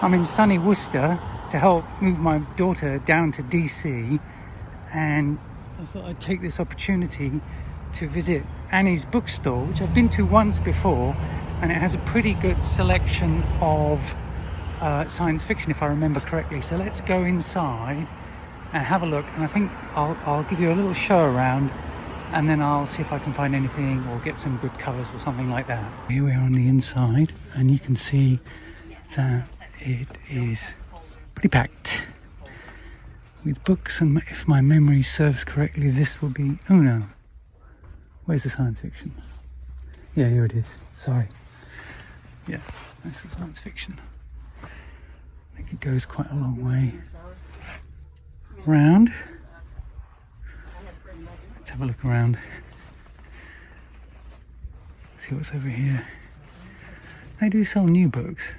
I'm in sunny Worcester to help move my daughter down to DC, and I thought I'd take this opportunity to visit Annie's bookstore, which I've been to once before, and it has a pretty good selection of science fiction, if I remember correctly. So let's go inside and have a look, and I think I'll give you a little show around, and then I'll see if I can find anything or get some good covers or something like that. Here we are on the inside, and you can see that it is pretty packed with books, and if my memory serves correctly, this will be... oh no, where's the science fiction? Yeah, here it is, sorry. Yeah, that's the science fiction. I think it goes quite a long way round. Let's have a look around, see what's over here. They do sell new books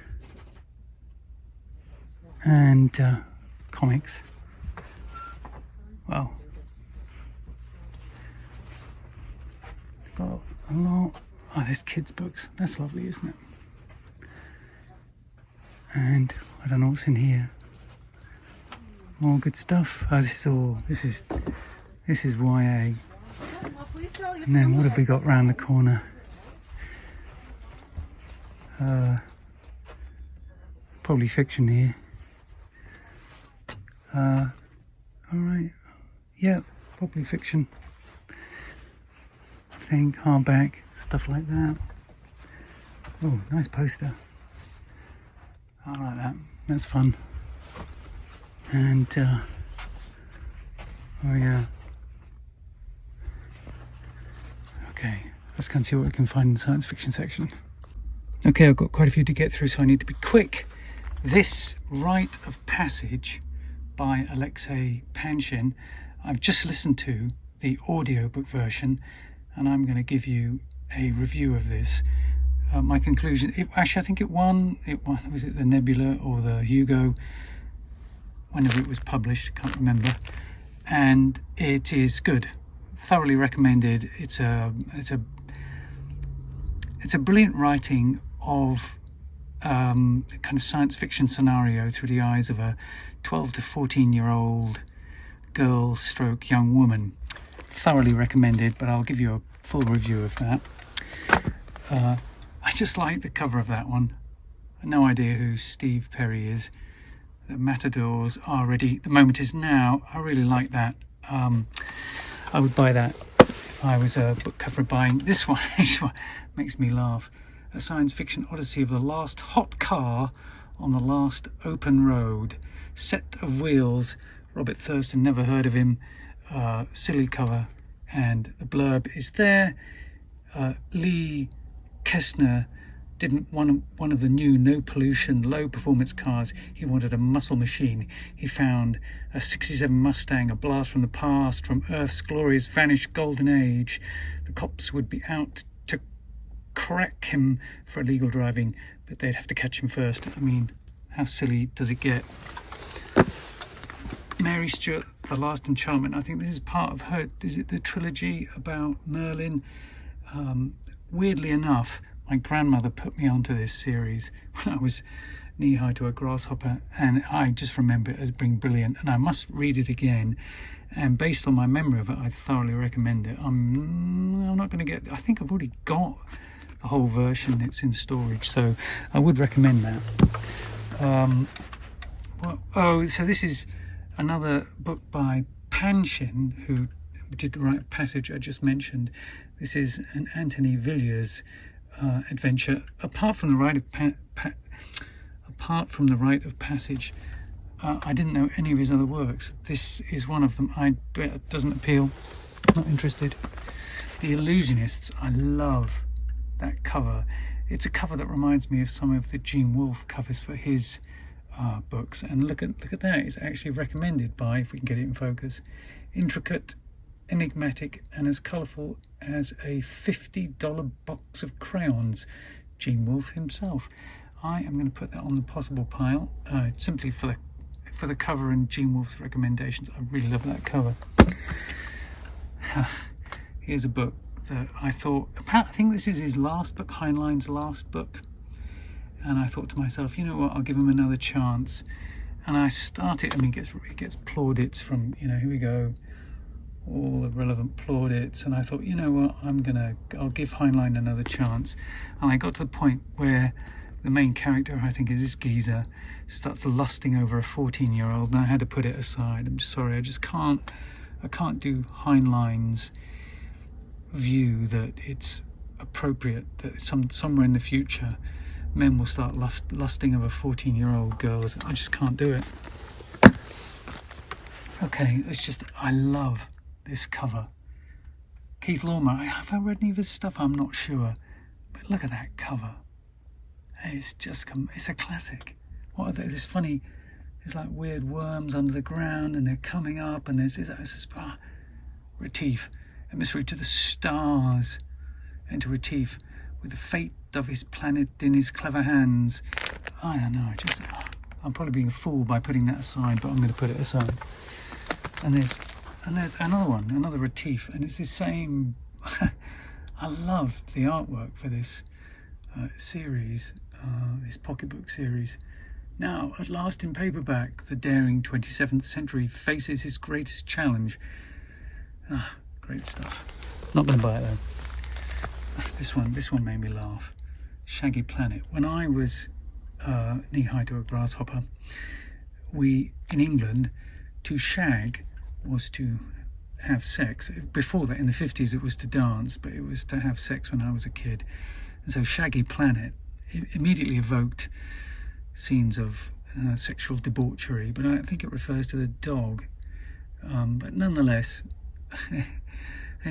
and comics. Well, they've got a lot. Oh, there's kids' books. That's lovely, isn't it? And I don't know what's in here. More good stuff. Oh, this is YA. And then what have we got round the corner? Probably fiction here. All right. Yeah, probably fiction. I think hardback, stuff like that. Oh, nice poster. I like that. That's fun. And oh yeah. Okay, let's go and see what we can find in the science fiction section. Okay, I've got quite a few to get through, so I need to be quick. This Rite of Passage by Alexei Panshin, I've just listened to the audiobook version, and I'm going to give you a review of this. My conclusion, I think it won, was it the Nebula or the Hugo, whenever it was published, can't remember, and it is good, thoroughly recommended. It's a brilliant writing of kind of science fiction scenario through the eyes of a 12 to 14-year-old girl stroke young woman. Thoroughly recommended, but I'll give you a full review of that. I just like the cover of that one. No idea who Steve Perry is. The Matadors are ready. The moment is now. I really like that. I would buy that if I was a book cover buying. This one makes me laugh. A science fiction odyssey of the last hot car on the last open road. Set of wheels. Robert Thurston, never heard of him. Silly cover. And the blurb is there. Lee Kestner didn't want one of the new no pollution, low performance cars. He wanted a muscle machine. He found a 67 Mustang, a blast from the past, from Earth's glorious vanished golden age. The cops would be out to crack him for illegal driving, but they'd have to catch him first. I mean, how silly does it get? Mary Stuart, The Last Enchantment. I think this is part of her, is it the trilogy about Merlin? Weirdly enough, my grandmother put me onto this series when I was knee-high to a grasshopper, and I just remember it as being brilliant, and I must read it again, and based on my memory of it, I thoroughly recommend it. I'm not going to get... I think I've already got the whole version. It's in storage, so I would recommend that. So this is another book by Panshin, who did the Rite of Passage I just mentioned. This is an Anthony Villiers adventure. Apart from the Rite of Passage, I didn't know any of his other works. This is one of them. It doesn't appeal. Not interested. The Illusionists. I love that cover. It's a cover that reminds me of some of the Gene Wolfe covers for his books. And look at that. It's actually recommended by, if we can get it in focus, intricate, enigmatic, and as colourful as a $50 box of crayons. Gene Wolfe himself. I am going to put that on the possible pile, simply for the cover and Gene Wolfe's recommendations. I really love that cover. Here's a book that I thought, I think this is his last book, Heinlein's last book, and I thought to myself, you know what, I'll give him another chance. And I started, I mean, it gets plaudits from, you know, here we go, all the relevant plaudits, and I thought, you know what, I'll give Heinlein another chance. And I got to the point where the main character, I think is this geezer, starts lusting over a 14-year-old, and I had to put it aside. I'm just sorry, I can't do Heinlein's view that it's appropriate that somewhere in the future men will start lusting over 14-year-old girls. I just can't do it. Okay, I love this cover. Keith Lorimer, have I read any of his stuff? I'm not sure, but look at that cover. It's a classic. What are they? There's funny, there's like weird worms under the ground, and they're coming up, and there's Retief, emissary to the stars, enter Retief with the fate of his planet in his clever hands. I don't know, I'm probably being a fool by putting that aside, but I'm going to put it aside. And there's another one, another Retief, and it's the same. I love the artwork for this series, this pocketbook series. Now, at last in paperback, the daring 27th century faces his greatest challenge. Great stuff. Not going to buy it though. This one made me laugh. Shaggy Planet. When I was knee-high to a grasshopper, in England, to shag was to have sex. Before that, in the 50s, it was to dance, but it was to have sex when I was a kid. And so Shaggy Planet immediately evoked scenes of sexual debauchery, but I think it refers to the dog. But nonetheless,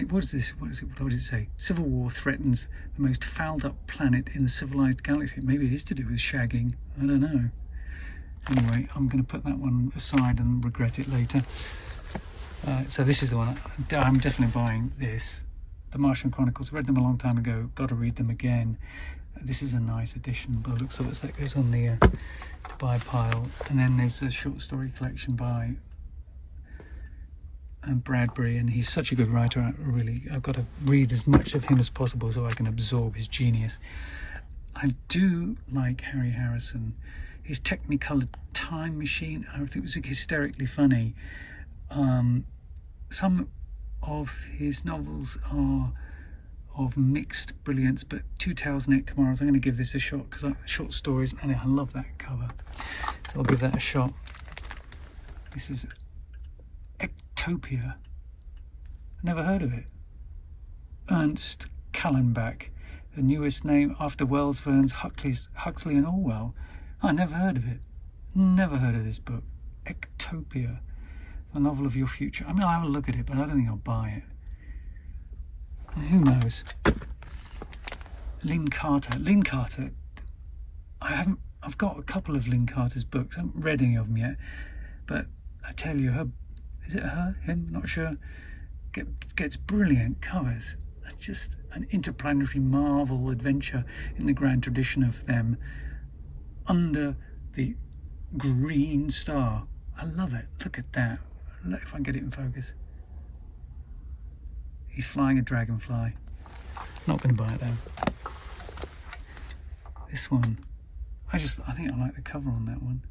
what is this? What does it say? Civil war threatens the most fouled up planet in the civilized galaxy. Maybe it is to do with shagging. I don't know. Anyway, I'm going to put that one aside and regret it later. So this is the one. I'm definitely buying this. The Martian Chronicles. Read them a long time ago. Got to read them again. This is a nice edition, by the looks of it. So that goes on the to buy pile. And then there's a short story collection by Bradbury, and he's such a good writer. I've got to read as much of him as possible so I can absorb his genius. I do like Harry Harrison. His Technicolor Time Machine, I think it was hysterically funny. Some of his novels are of mixed brilliance, but Two Tails Neck Tomorrows, I'm going to give this a shot because short stories, and I love that cover, so I'll give that a shot. This is Ectopia. Never heard of it. Ernst Callenbach, the newest name after Wells, Verne's, Huxley and Orwell. I never heard of it. Never heard of this book. Ectopia, the novel of your future. I mean, I'll have a look at it, but I don't think I'll buy it. Who knows? Lynn Carter. I've got a couple of Lynn Carter's books. I haven't read any of them yet, but I tell you, is it her? Him? Not sure. Gets brilliant covers. Just an interplanetary marvel adventure in the grand tradition of them under the green star. I love it. Look at that. Look if I can get it in focus. He's flying a dragonfly. Not going to buy it though. This one, I think I like the cover on that one.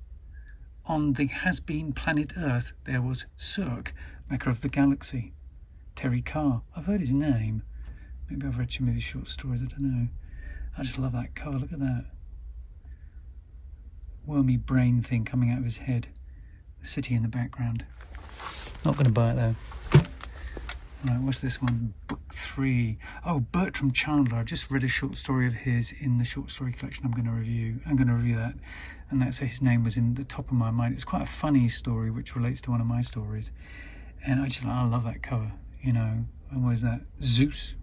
On the has-been planet Earth, there was Cirque, Maker of the Galaxy. Terry Carr. I've heard his name. Maybe I've read some of his short stories, I don't know. I just love that cover. Look at that. Wormy brain thing coming out of his head. The city in the background. Not going to buy it though. Right, what's this one? Book 3. Oh, Bertram Chandler. I just read a short story of his in the short story collection I'm going to review. I'm going to review that. And that's his name was in the top of my mind. It's quite a funny story which relates to one of my stories. And I love that cover, you know. And what is that? Zeus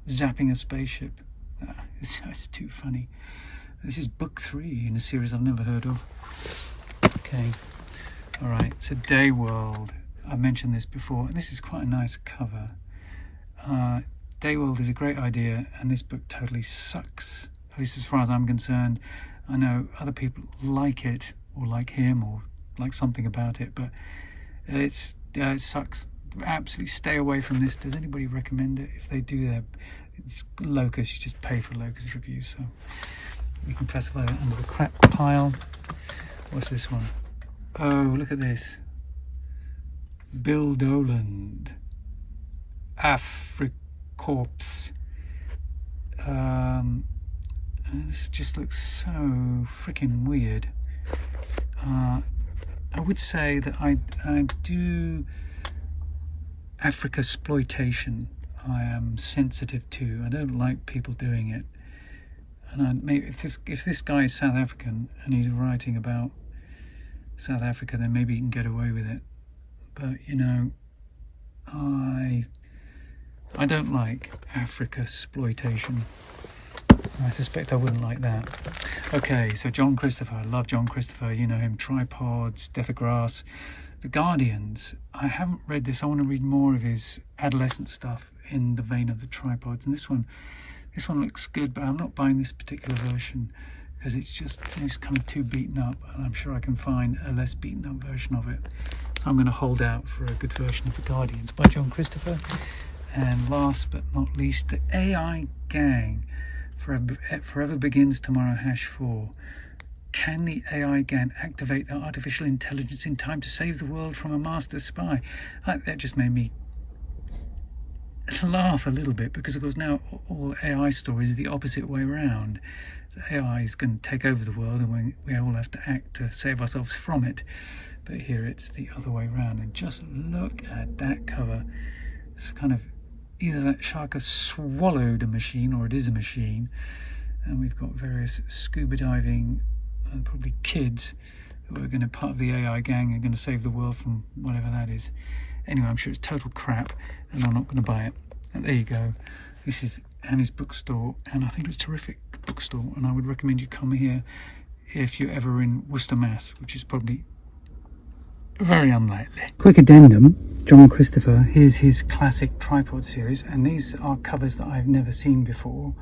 zapping a spaceship. It's too funny. This is book 3 in a series I've never heard of. Okay. All right. So Day World. I mentioned this before, and this is quite a nice cover. Day World is a great idea, and this book totally sucks, at least as far as I'm concerned. I know other people like it, or like him, or like something about it, but it sucks. Absolutely stay away from this. Does anybody recommend it? If they do, it's Locus. You just pay for Locus reviews, so You can classify that under the crap pile. What's this one? Oh, look at this. Bill Doland. Africorps. This just looks so freaking weird. I would say that I do Africa exploitation. I am sensitive to. I don't like people doing it. And maybe if this guy is South African and he's writing about South Africa, then maybe he can get away with it. But you know, I don't like Africa exploitation. I suspect I wouldn't like that. Okay, so John Christopher. I love John Christopher. You know him. Tripods, Death of Grass, The Guardians. I haven't read this. I want to read more of his adolescent stuff in the vein of the Tripods. And this one looks good, but I'm not buying this particular version because it's kind of too beaten up, and I'm sure I can find a less beaten up version of it. So I'm going to hold out for a good version of The Guardians by John Christopher. And last but not least, The AI Gang. Forever Begins Tomorrow #4. Can the AI gang activate their artificial intelligence in time to save the world from a master spy? That just made me laugh a little bit, because of course now all AI stories are the opposite way around. The AI is going to take over the world and we all have to act to save ourselves from it. But here it's the other way around. And just look at that cover. It's kind of either that shark has swallowed a machine or it is a machine. And we've got various scuba diving and probably kids who are going to part of the AI gang and going to save the world from whatever that is. Anyway, I'm sure it's total crap and I'm not going to buy it. And there you go. This is Annie's Bookstore, and I think it's a terrific bookstore, and I would recommend you come here if you're ever in Worcester, Mass, which is probably very unlikely. Quick addendum, John Christopher, here's his classic Tripod series, and these are covers that I've never seen before.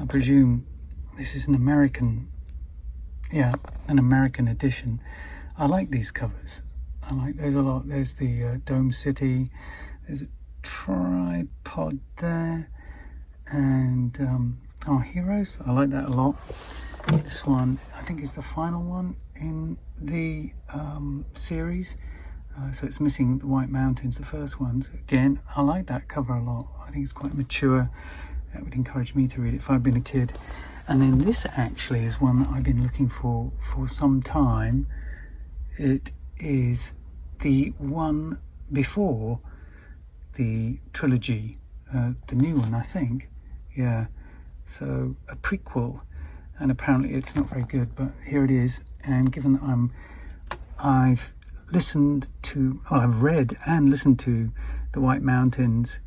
I presume this is an American edition. I like these covers. There's a lot. There's the Dome City, there's a tripod there, and our heroes. I like that a lot. This one, I think, is the final one in the series. So it's missing the White Mountains, the first ones. Again, I like that cover a lot. I think it's quite mature. That would encourage me to read it if I'd been a kid. And then this actually is one that I've been looking for some time. It is the one before the trilogy, the new one, I think. Yeah, so a prequel, and apparently it's not very good, but here it is. And given that I've read and listened to The White Mountains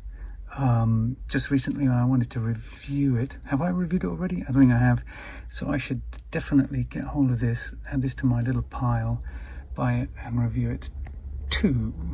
just recently when I wanted to review it. Have I reviewed it already? I don't think I have. So I should definitely get hold of this, add this to my little pile, buy it and review it too.